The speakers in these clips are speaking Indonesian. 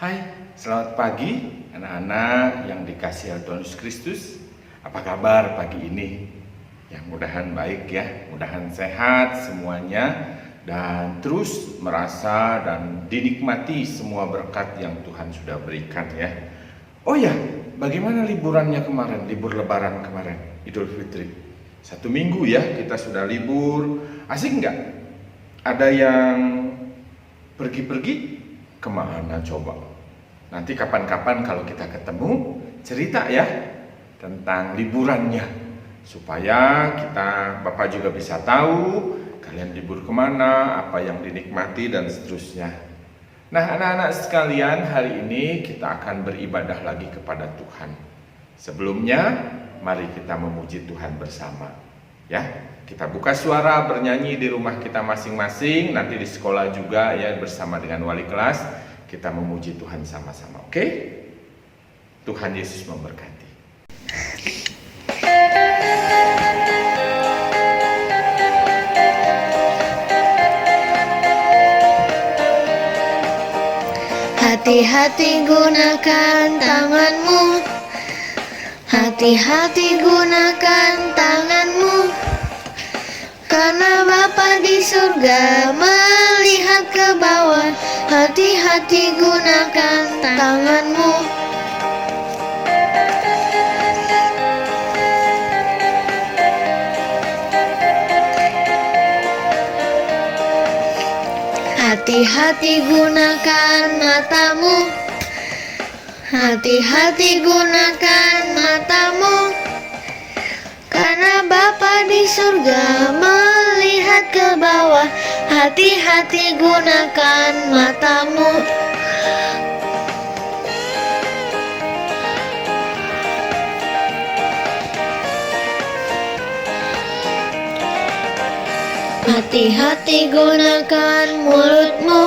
Hai, selamat pagi anak-anak yang dikasihi Tuhan Yesus Kristus. Apa kabar pagi ini? Yang mudahan baik ya, mudahan sehat semuanya dan terus merasa dan dinikmati semua berkat yang Tuhan sudah berikan ya. Oh ya, bagaimana liburannya kemarin, libur lebaran kemarin, Idul Fitri? 1 minggu ya kita sudah libur. Asik nggak? Ada yang pergi-pergi? Kemana coba? Nanti kapan-kapan kalau kita ketemu cerita ya tentang liburannya, supaya kita Bapak juga bisa tahu kalian libur kemana, apa yang dinikmati dan seterusnya. Nah anak-anak sekalian, hari ini kita akan beribadah lagi kepada Tuhan. Sebelumnya mari kita memuji Tuhan bersama ya. Kita buka suara bernyanyi di rumah kita masing-masing, nanti di sekolah juga ya bersama dengan wali kelas. Kita memuji Tuhan sama-sama, oke? Tuhan Yesus memberkati. Hati-hati gunakan tanganmu, hati-hati gunakan tanganmu, karena Bapa di surga melihat ke bawah. Hati-hati gunakan tanganmu. Hati-hati gunakan matamu, hati-hati gunakan matamu, karena Bapa di surga melihat ke bawah. Hati-hati gunakan matamu. Hati-hati gunakan mulutmu,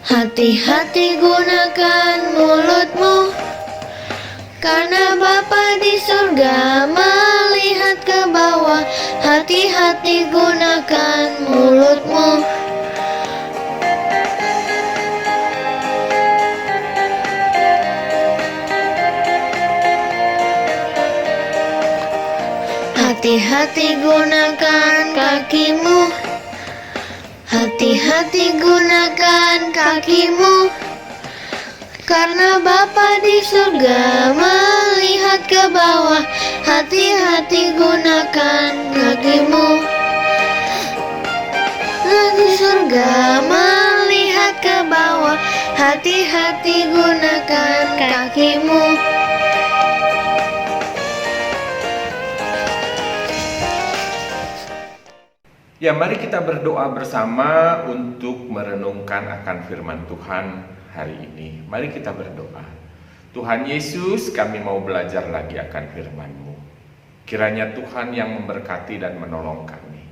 hati-hati gunakan mulutmu, karena Bapa di surga melihat ke bawah. Hati-hati gunakan mulutmu. Hati-hati gunakan kakimu, hati-hati gunakan kakimu, karena Bapa di surga melihat ke bawah. Hati-hati gunakan kakimu. Di surga melihat ke bawah. Hati-hati gunakan kakimu. Ya, mari kita berdoa bersama untuk merenungkan akan firman Tuhan hari ini. Mari kita berdoa. Tuhan Yesus, kami mau belajar lagi akan firman-Mu. Kiranya Tuhan yang memberkati dan menolong kami,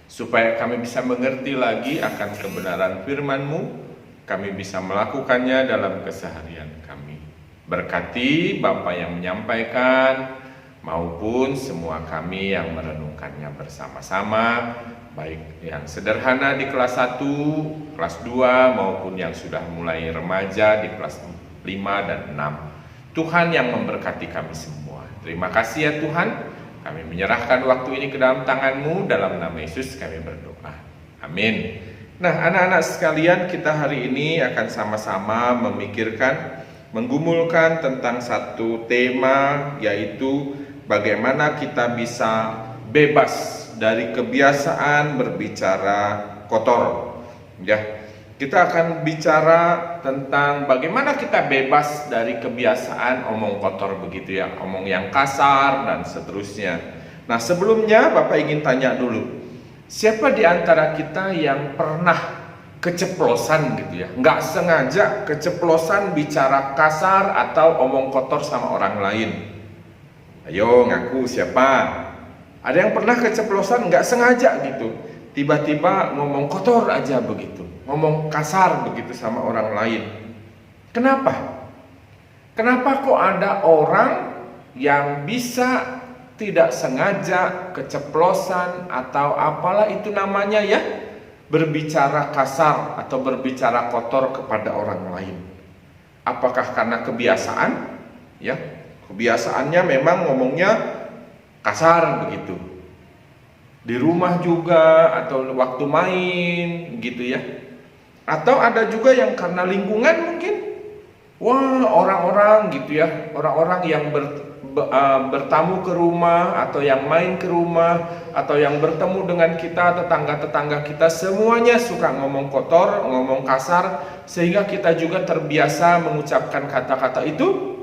supaya kami bisa mengerti lagi akan kebenaran firman-Mu, kami bisa melakukannya dalam keseharian kami. Berkati Bapa yang menyampaikan, maupun semua kami yang merenungkannya bersama-sama, baik yang sederhana di kelas 1, kelas 2, maupun yang sudah mulai remaja di kelas 5 dan 6. Tuhan yang memberkati kami semua. Terima kasih ya Tuhan, kami menyerahkan waktu ini ke dalam tangan-Mu, dalam nama Yesus kami berdoa. Amin. Nah anak-anak sekalian, kita hari ini akan sama-sama memikirkan, menggumulkan tentang satu tema, yaitu bagaimana kita bisa bebas dari kebiasaan berbicara kotor. Ya, kita akan bicara tentang bagaimana kita bebas dari kebiasaan omong kotor begitu ya, omong yang kasar dan seterusnya. Nah, sebelumnya Bapak ingin tanya dulu, siapa di antara kita yang pernah keceplosan gitu ya, nggak sengaja keceplosan bicara kasar atau omong kotor sama orang lain? Ayo ngaku siapa? Ada yang pernah keceplosan nggak sengaja gitu, tiba-tiba ngomong kotor aja begitu, ngomong kasar begitu sama orang lain. Kenapa? Kenapa kok ada orang yang bisa tidak sengaja keceplosan atau apalah itu namanya ya, berbicara kasar atau berbicara kotor kepada orang lain? Apakah karena kebiasaan? Ya, kebiasaannya memang ngomongnya kasar begitu. Di rumah juga atau waktu main gitu ya. Atau ada juga yang karena lingkungan mungkin. Wah, orang-orang gitu ya, orang-orang yang bertamu ke rumah atau yang main ke rumah atau yang bertemu dengan kita, tetangga-tetangga kita, semuanya suka ngomong kotor, ngomong kasar, sehingga kita juga terbiasa mengucapkan kata-kata itu.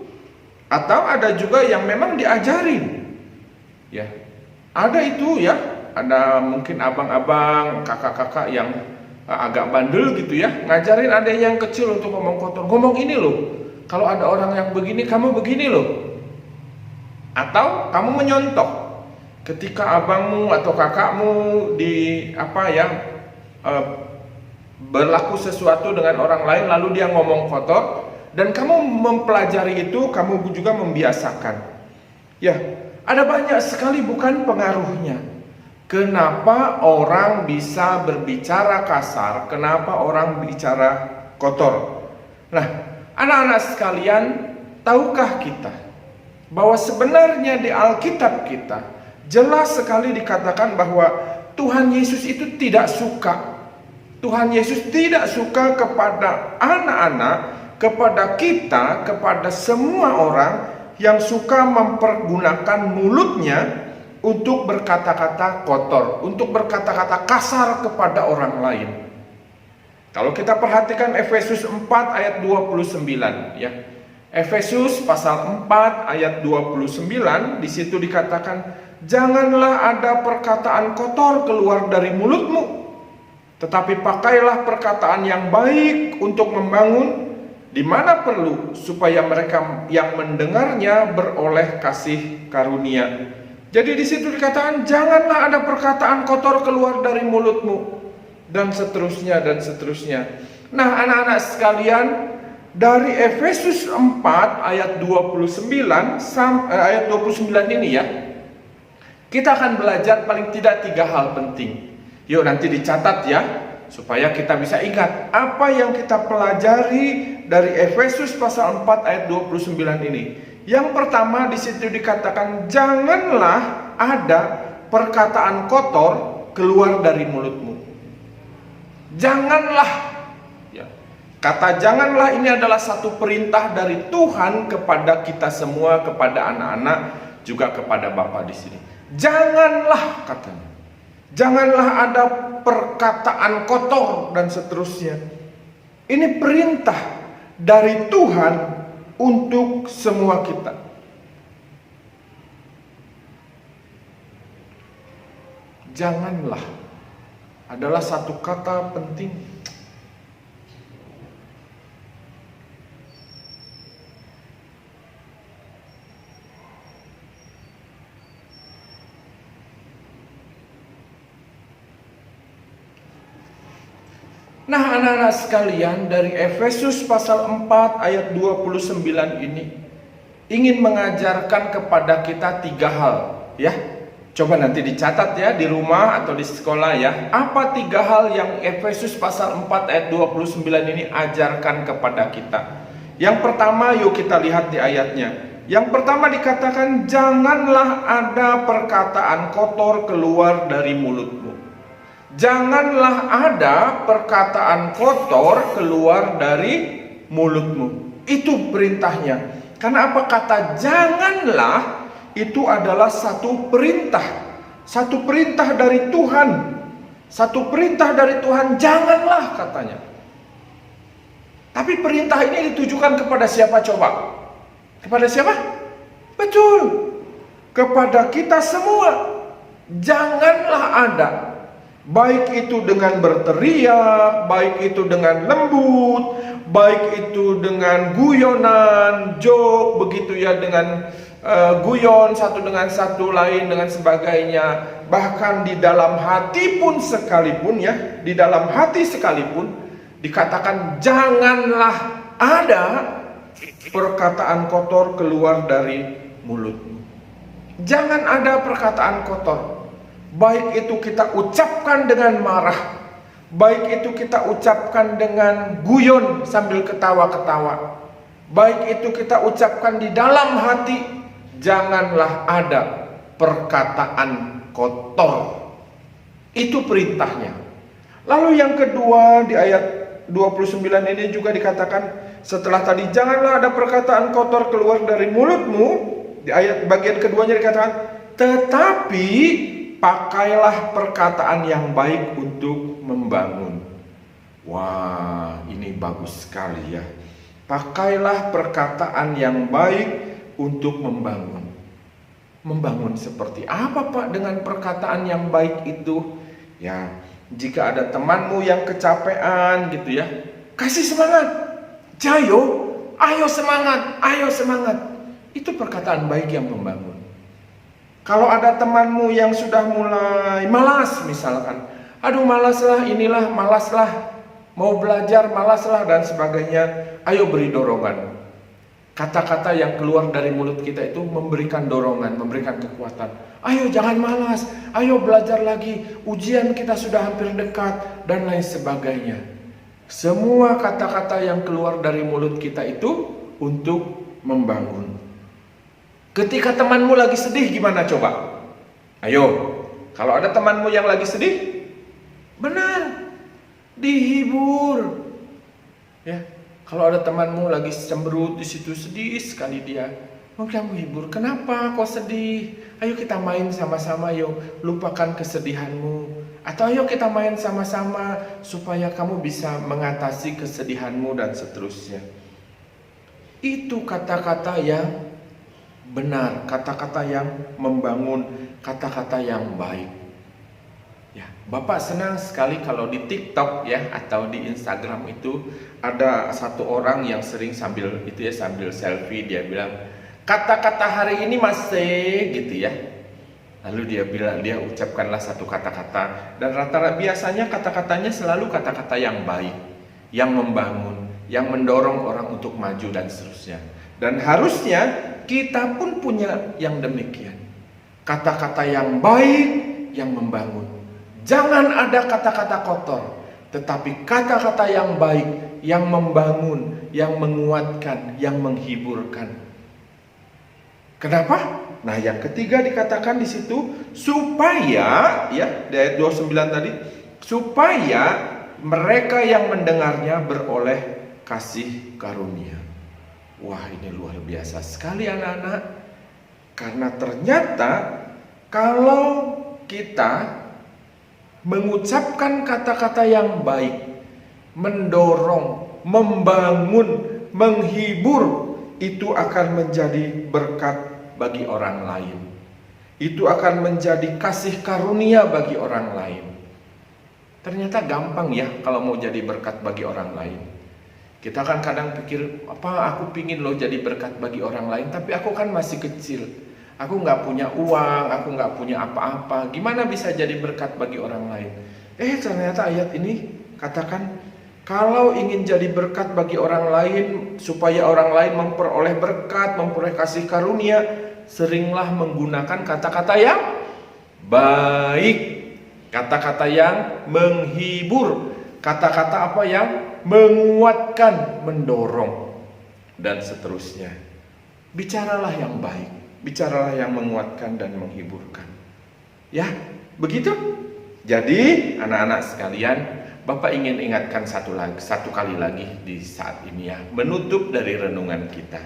Atau ada juga yang memang diajarin, ya, ada itu ya, ada mungkin abang-abang, kakak-kakak yang agak bandel gitu ya, ngajarin adek yang kecil untuk ngomong kotor, ngomong ini loh, kalau ada orang yang begini, kamu begini loh. Atau kamu menyontok ketika abangmu atau kakakmu berlaku sesuatu dengan orang lain lalu dia ngomong kotor dan kamu mempelajari itu, kamu juga membiasakan. Ya, ada banyak sekali bukan pengaruhnya. Kenapa orang bisa berbicara kasar? Kenapa orang bicara kotor? Nah, anak-anak sekalian, tahukah kita bahwa sebenarnya di Alkitab kita jelas sekali dikatakan bahwa Tuhan Yesus itu tidak suka. Tuhan Yesus tidak suka kepada anak-anak, kepada kita, kepada semua orang yang suka mempergunakan mulutnya untuk berkata-kata kotor, untuk berkata-kata kasar kepada orang lain. Kalau kita perhatikan Efesus 4 ayat 29 ya. Efesus pasal 4 ayat 29, di situ dikatakan, janganlah ada perkataan kotor keluar dari mulutmu, tetapi pakailah perkataan yang baik untuk membangun di mana perlu, supaya mereka yang mendengarnya beroleh kasih karunia. Jadi di situ dikatakan, janganlah ada perkataan kotor keluar dari mulutmu, dan seterusnya dan seterusnya. Nah, anak-anak sekalian, dari Efesus 4 ayat 29 ayat 29 ini ya, kita akan belajar paling tidak 3 hal penting. Yuk nanti dicatat ya, supaya kita bisa ingat apa yang kita pelajari dari Efesus pasal 4 ayat 29 ini. Yang pertama di situ dikatakan, janganlah ada perkataan kotor keluar dari mulutmu. Janganlah. Kata janganlah ini adalah satu perintah dari Tuhan kepada kita semua, kepada anak-anak, juga kepada Bapak di sini. Janganlah katanya. Janganlah ada perkataan kotor dan seterusnya. Ini perintah dari Tuhan untuk semua kita. Janganlah adalah satu kata penting. Nah, anak-anak sekalian, dari Efesus pasal 4 ayat 29 ini ingin mengajarkan kepada kita 3 hal ya. Coba nanti dicatat ya di rumah atau di sekolah ya. Apa 3 hal yang Efesus pasal 4 ayat 29 ini ajarkan kepada kita? Yang pertama, yuk kita lihat di ayatnya. Yang pertama dikatakan, janganlah ada perkataan kotor keluar dari mulutmu. Janganlah ada perkataan kotor keluar dari mulutmu. Itu perintahnya. Karena apa? Kata janganlah itu adalah satu perintah. Satu perintah dari Tuhan. Satu perintah dari Tuhan, janganlah katanya. Tapi perintah ini ditujukan kepada siapa coba? Kepada siapa? Betul. Kepada kita semua. Janganlah ada. Baik itu dengan berteriak, baik itu dengan lembut, baik itu dengan guyonan, joke begitu ya, dengan guyon satu dengan satu lain dengan sebagainya. Bahkan di dalam hati pun sekalipun ya, di dalam hati sekalipun dikatakan janganlah ada perkataan kotor keluar dari mulutmu. Jangan ada perkataan kotor. Baik itu kita ucapkan dengan marah, baik itu kita ucapkan dengan guyon sambil ketawa-ketawa, baik itu kita ucapkan di dalam hati, janganlah ada perkataan kotor. Itu perintahnya. Lalu yang kedua di ayat 29 ini juga dikatakan, setelah tadi janganlah ada perkataan kotor keluar dari mulutmu, di ayat bagian keduanya dikatakan, tetapi pakailah perkataan yang baik untuk membangun. Wah, ini bagus sekali ya. Pakailah perkataan yang baik untuk membangun. Membangun seperti apa Pak dengan perkataan yang baik itu? Ya, jika ada temanmu yang kecapean gitu ya, kasih semangat. Jayo, ayo semangat, ayo semangat. Itu perkataan baik yang membangun. Kalau ada temanmu yang sudah mulai malas misalkan, aduh malaslah, inilah malaslah, mau belajar malaslah dan sebagainya, ayo beri dorongan. Kata-kata yang keluar dari mulut kita itu memberikan dorongan, memberikan kekuatan. Ayo jangan malas, ayo belajar lagi, ujian kita sudah hampir dekat, dan lain sebagainya. Semua kata-kata yang keluar dari mulut kita itu untuk membangun. Ketika temanmu lagi sedih gimana coba? Ayo, kalau ada temanmu yang lagi sedih, benar, dihibur. Ya, kalau ada temanmu lagi cemberut di situ sedih sekali dia, mau kamu hibur. Kenapa kau sedih? Ayo kita main sama-sama, yuk lupakan kesedihanmu. Atau ayo kita main sama-sama supaya kamu bisa mengatasi kesedihanmu dan seterusnya. Itu kata-kata yang benar, kata-kata yang membangun, kata-kata yang baik. Ya, Bapak senang sekali kalau di TikTok ya atau di Instagram itu ada satu orang yang sering sambil selfie, dia bilang kata-kata hari ini masih gitu ya. Lalu dia ucapkanlah satu kata-kata, dan rata-rata biasanya kata-katanya selalu kata-kata yang baik, yang membangun, yang mendorong orang untuk maju dan seterusnya. Dan harusnya kita pun punya yang demikian. Kata-kata yang baik, yang membangun. Jangan ada kata-kata kotor, tetapi kata-kata yang baik, yang membangun, yang menguatkan, yang menghiburkan. Kenapa? Nah, yang ketiga dikatakan di situ supaya ya, di ayat 29 tadi, supaya mereka yang mendengarnya beroleh kasih karunia. Wah, ini luar biasa sekali anak-anak. Karena ternyata kalau kita mengucapkan kata-kata yang baik, mendorong, membangun, menghibur, itu akan menjadi berkat bagi orang lain. Itu akan menjadi kasih karunia bagi orang lain. Ternyata gampang ya kalau mau jadi berkat bagi orang lain. Kita kan kadang pikir, aku pingin loh jadi berkat bagi orang lain, tapi aku kan masih kecil. Aku nggak punya uang, aku nggak punya apa-apa. Gimana bisa jadi berkat bagi orang lain? Ternyata ayat ini katakan, kalau ingin jadi berkat bagi orang lain, supaya orang lain memperoleh berkat, memperoleh kasih karunia, seringlah menggunakan kata-kata yang baik, kata-kata yang menghibur, kata-kata apa yang menguatkan, mendorong, dan seterusnya. Bicaralah yang baik, bicaralah yang menguatkan dan menghiburkan. Ya, begitu. Jadi anak-anak sekalian, Bapak ingin ingatkan satu kali lagi di saat ini ya, menutup dari renungan kita.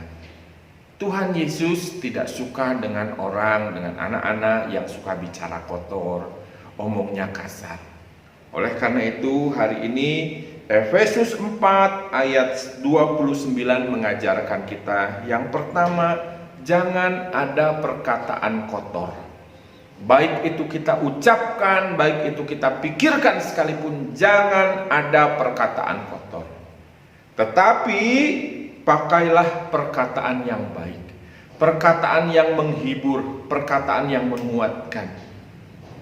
Tuhan Yesus tidak suka dengan orang, dengan anak-anak yang suka bicara kotor, omongnya kasar. Oleh karena itu hari ini Efesus 4 ayat 29 mengajarkan kita yang pertama, jangan ada perkataan kotor. Baik itu kita ucapkan, baik itu kita pikirkan sekalipun, jangan ada perkataan kotor. Tetapi pakailah perkataan yang baik, perkataan yang menghibur, perkataan yang menguatkan.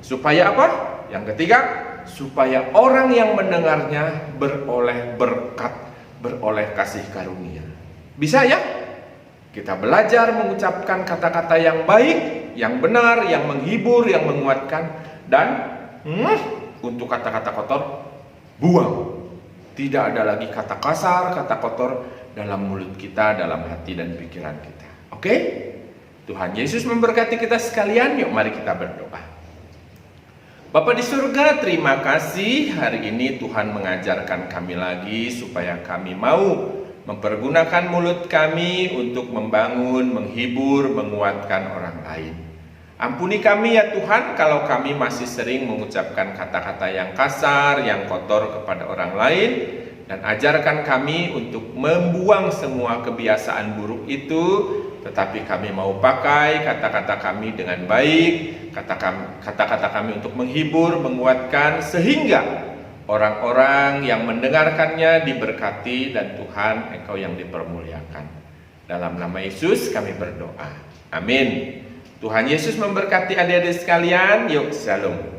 Supaya apa? Yang ketiga, supaya orang yang mendengarnya beroleh berkat, beroleh kasih karunia. Bisa ya? Kita belajar mengucapkan kata-kata yang baik, yang benar, yang menghibur, yang menguatkan. Dan untuk kata-kata kotor, buang. Tidak ada lagi kata kasar, kata kotor dalam mulut kita, dalam hati dan pikiran kita. Oke? Tuhan Yesus memberkati kita sekalian. Yuk mari kita berdoa. Bapa di surga, terima kasih hari ini Tuhan mengajarkan kami lagi supaya kami mau mempergunakan mulut kami untuk membangun, menghibur, menguatkan orang lain. Ampuni kami ya Tuhan kalau kami masih sering mengucapkan kata-kata yang kasar, yang kotor kepada orang lain. Dan ajarkan kami untuk membuang semua kebiasaan buruk itu, tetapi kami mau pakai kata-kata kami dengan baik, kata-kata kami untuk menghibur, menguatkan, sehingga orang-orang yang mendengarkannya diberkati dan Tuhan Engkau yang dipermuliakan. Dalam nama Yesus kami berdoa. Amin. Tuhan Yesus memberkati adik-adik sekalian. Yuk, shalom.